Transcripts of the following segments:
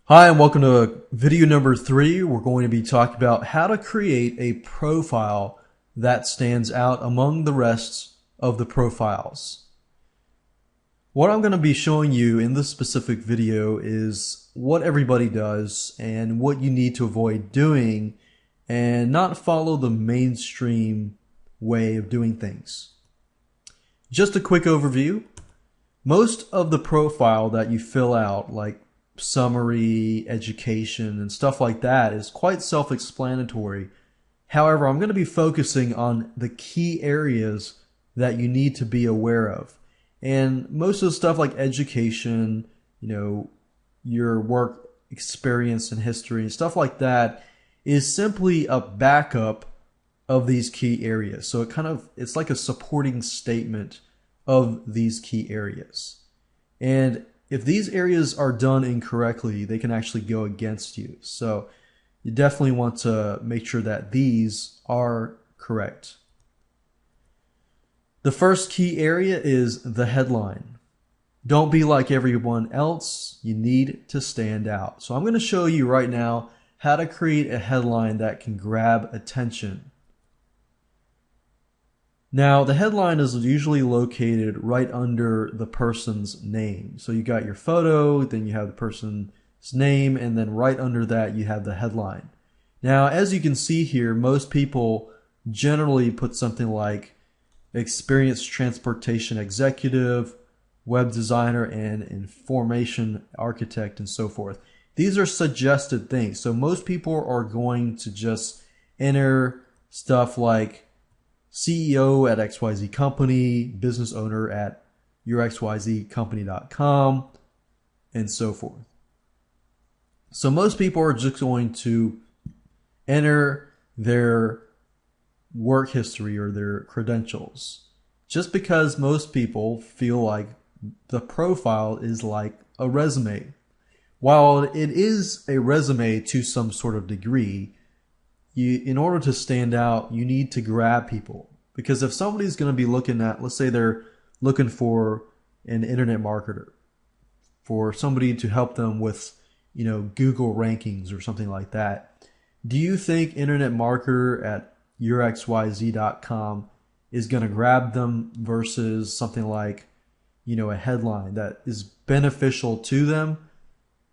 Hi, and welcome to video number 3. We're going to be talking about how to create a profile that stands out among the rest of the profiles. What I'm going to be showing you in this specific video is what everybody does and what you need to avoid doing and not follow the mainstream way of doing things. Just a quick overview. Most of the profile that you fill out, like summary, education, and stuff like that, is quite self-explanatory. However, I'm going to be focusing on the key areas that you need to be aware of. And most of the stuff like education, your work experience and history and stuff like that is simply a backup of these key areas. So it's like a supporting statement of these key areas. And if these areas are done incorrectly, they can actually go against you. So you definitely want to make sure that these are correct. The first key area is the headline. Don't be like everyone else. You need to stand out. So I'm going to show you right now how to create a headline that can grab attention. Now, the headline is usually located right under the person's name. So you got your photo, then you have the person's name, and then right under that you have the headline. Now, as you can see here, most people generally put something like experienced transportation executive, web designer, and information architect, and so forth. These are suggested things. So most people are going to just enter stuff like CEO at XYZ company, business owner at yourxyzcompany.com, and so forth. So most people are just going to enter their work history or their credentials, just because most people feel like the profile is like a resume. While it is a resume to some sort of degree, in order to stand out, you need to grab people. Because if somebody's going to be looking at, let's say they're looking for an internet marketer, for somebody to help them with, Google rankings or something like that, do you think internet marketer at yourxyz.com is going to grab them versus something like, a headline that is beneficial to them?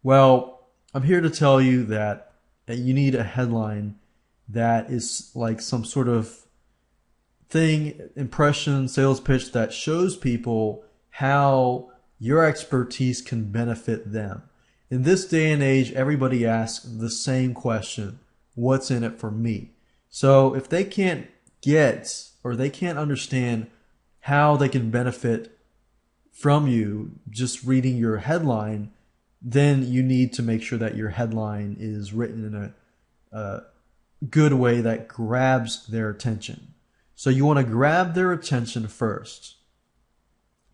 Well, I'm here to tell you that you need a headline that is like some sort of thing, impression, sales pitch that shows people how your expertise can benefit them. In this day and age, everybody asks the same question: what's in it for me? So if they can't get or they can't understand how they can benefit from you just reading your headline, then you need to make sure that your headline is written in a good way that grabs their attention. So you want to grab their attention first.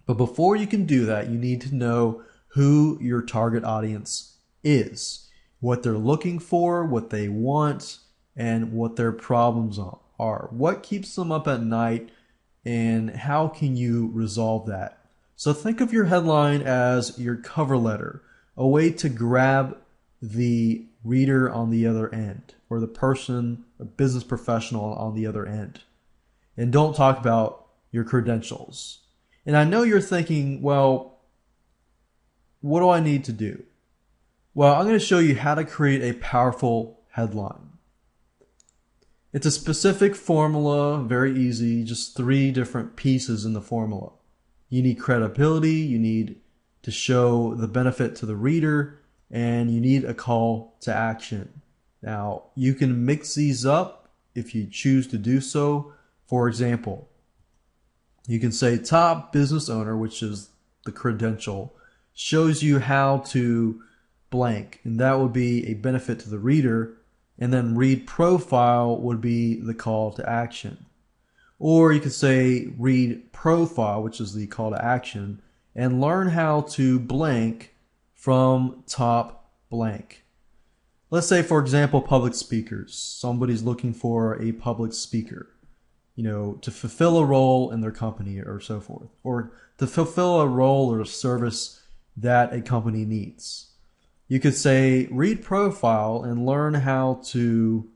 But before you can do that, you need to know who your target audience is, what they're looking for, what they want, and what their problems are. What keeps them up at night, and how can you resolve that? So think of your headline as your cover letter, a way to grab the reader on the other end, or the person, a business professional on the other end. And don't talk about your credentials. And I know you're thinking, well, what do I need to do? Well, I'm going to show you how to create a powerful headline. It's a specific formula, very easy, just 3 different pieces in the formula. You need credibility, you need to show the benefit to the reader, and you need a call to action. Now, you can mix these up if you choose to do so. For example, you can say top business owner, which is the credential, shows you how to blank, and that would be a benefit to the reader, and then read profile would be the call to action. Or you could say read profile, which is the call to action, and learn how to blank from top blank. Let's say, for example, public speakers. Somebody's looking for a public speaker, to fulfill a role in their company or so forth, or to fulfill a role or a service that a company needs. You could say read profile and learn how to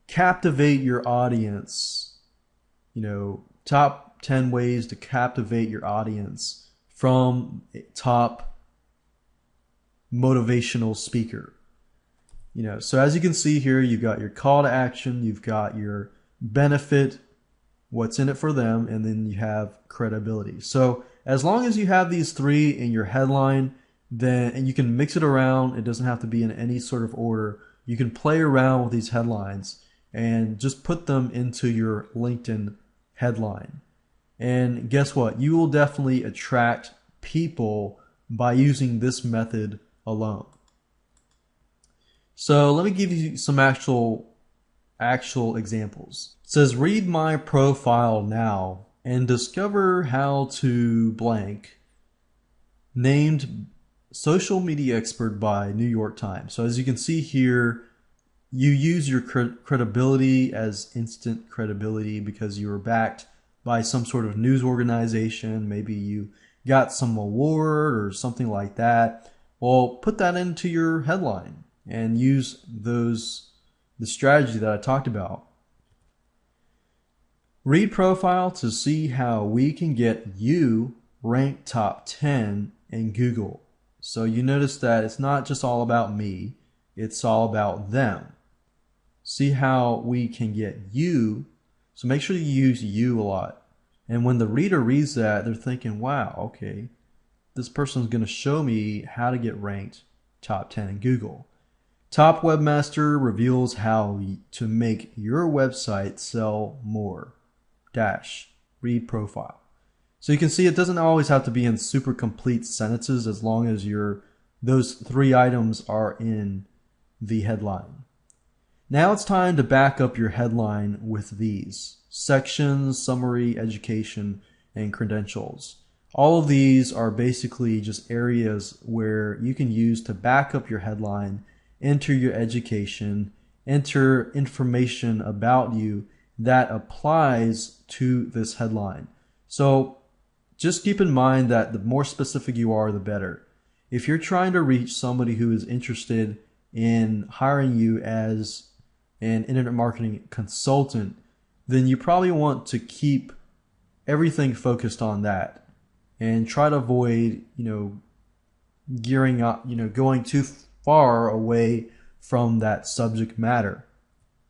captivate your audience. Top 10 ways to captivate your audience from a top motivational speaker. So as you can see here, you've got your call to action, you've got your benefit, what's in it for them, and then you have credibility. So as long as you have these three in your headline, and you can mix it around, it doesn't have to be in any sort of order. You can play around with these headlines and just put them into your LinkedIn headline. And guess what? You will definitely attract people by using this method alone. So let me give you some actual examples. It says, read my profile now and discover how to blank, named social media expert by New York Times. So as you can see here, you use your credibility as instant credibility because you were backed by some sort of news organization. Maybe you got some award or something like that. Well, put that into your headline and use the strategy that I talked about. Read profile to see how we can get you ranked top 10 in Google. So you notice that it's not just all about me, it's all about them. See how we can get you. So make sure you use you a lot. And when the reader reads that, they're thinking, wow, okay, this person's going to show me how to get ranked top 10 in Google. Top Webmaster reveals how to make your website sell more. Read profile. So you can see it doesn't always have to be in super complete sentences as long as those three items are in the headline. Now it's time to back up your headline with these: sections, summary, education, and credentials. All of these are basically just areas where you can use to back up your headline, enter your education, enter information about you that applies to this headline. So just keep in mind that the more specific you are, the better. If you're trying to reach somebody who is interested in hiring you as an internet marketing consultant, then you probably want to keep everything focused on that and try to avoid, gearing up, going too far away from that subject matter.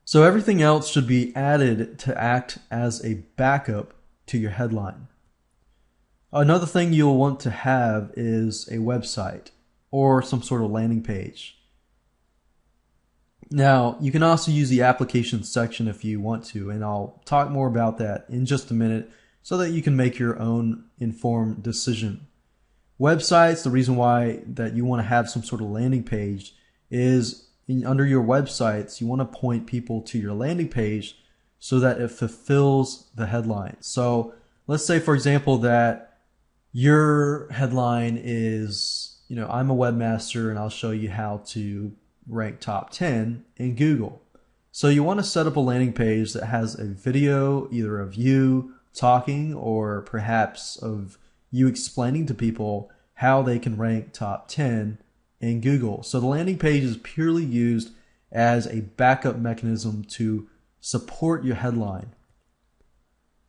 So everything else should be added to act as a backup to your headline. Another thing you'll want to have is a website or some sort of landing page. Now, you can also use the application section if you want to, and I'll talk more about that in just a minute so that you can make your own informed decision. Websites, the reason why that you want to have some sort of landing page is under your websites, you want to point people to your landing page so that it fulfills the headline. So let's say, for example, that your headline is, I'm a webmaster and I'll show you how to rank top 10 in Google. So you want to set up a landing page that has a video either of you talking or perhaps of you explaining to people how they can rank top 10 in Google. So the landing page is purely used as a backup mechanism to support your headline.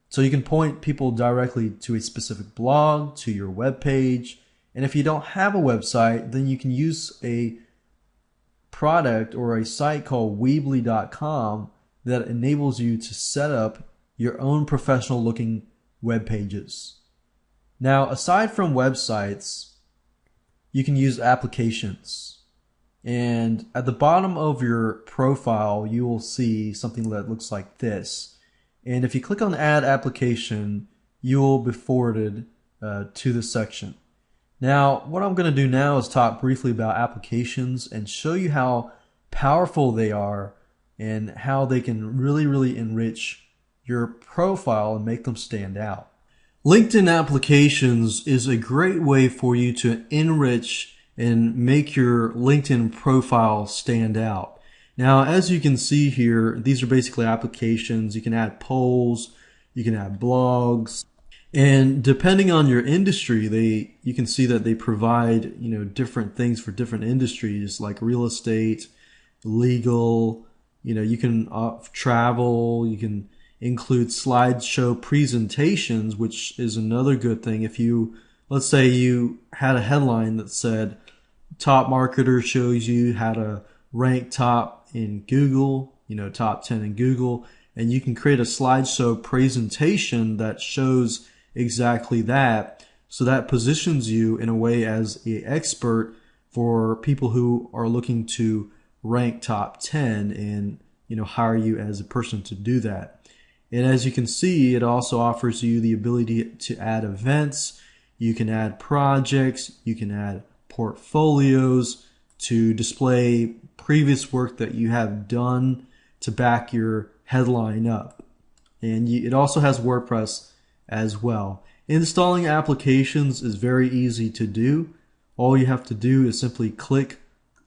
So you can point people directly to a specific blog, to your web page, and if you don't have a website, then you can use a product or a site called Weebly.com that enables you to set up your own professional looking web pages. Now, aside from websites, you can use applications. And at the bottom of your profile, you will see something that looks like this. And if you click on Add Application, you will be forwarded to this section. Now, what I'm going to do now is talk briefly about applications and show you how powerful they are and how they can really enrich your profile and make them stand out. LinkedIn applications is a great way for you to enrich and make your LinkedIn profile stand out. Now, as you can see here, these are basically applications. You can add polls, you can add blogs, And depending on your industry, you can see that they provide, different things for different industries like real estate, legal, you can travel, you can include slideshow presentations, which is another good thing. If let's say you had a headline that said top marketer shows you how to rank top in Google, top 10 in Google, and you can create a slideshow presentation that shows exactly that. So that positions you in a way as an expert for people who are looking to rank top 10 and, hire you as a person to do that. And as you can see, it also offers you the ability to add events. You can add projects. You can add portfolios to display previous work that you have done to back your headline up. And it also has WordPress as well. Installing applications is very easy to do. All you have to do is simply click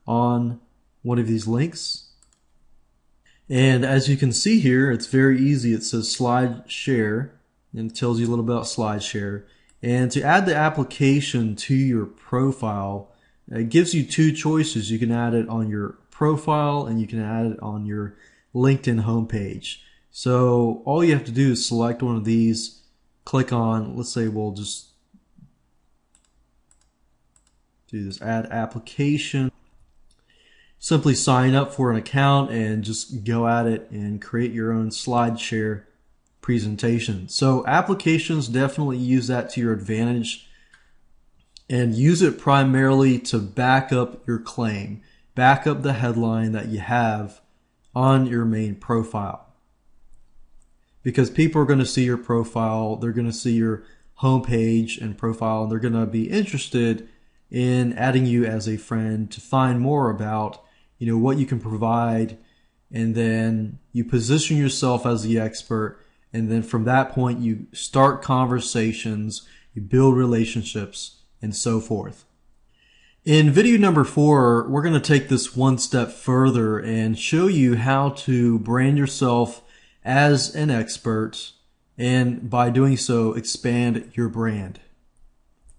on one of these links. And as you can see here, it's very easy. It says SlideShare and it tells you a little about SlideShare. And to add the application to your profile, it gives you two choices. You can add it on your profile and you can add it on your LinkedIn homepage. So all you have to do is select one of these, click on, let's say we'll just do this, add application. Simply sign up for an account and just go at it and create your own SlideShare presentation. So applications, definitely use that to your advantage and use it primarily to back up your claim, back up the headline that you have on your main profile. Because people are going to see your profile, they're going to see your homepage and profile, and they're going to be interested in adding you as a friend to find more about what you can provide, and then you position yourself as the expert, and then from that point you start conversations, you build relationships, and so forth. In video number 4, we're going to take this one step further and show you how to brand yourself as an expert, and by doing so expand your brand.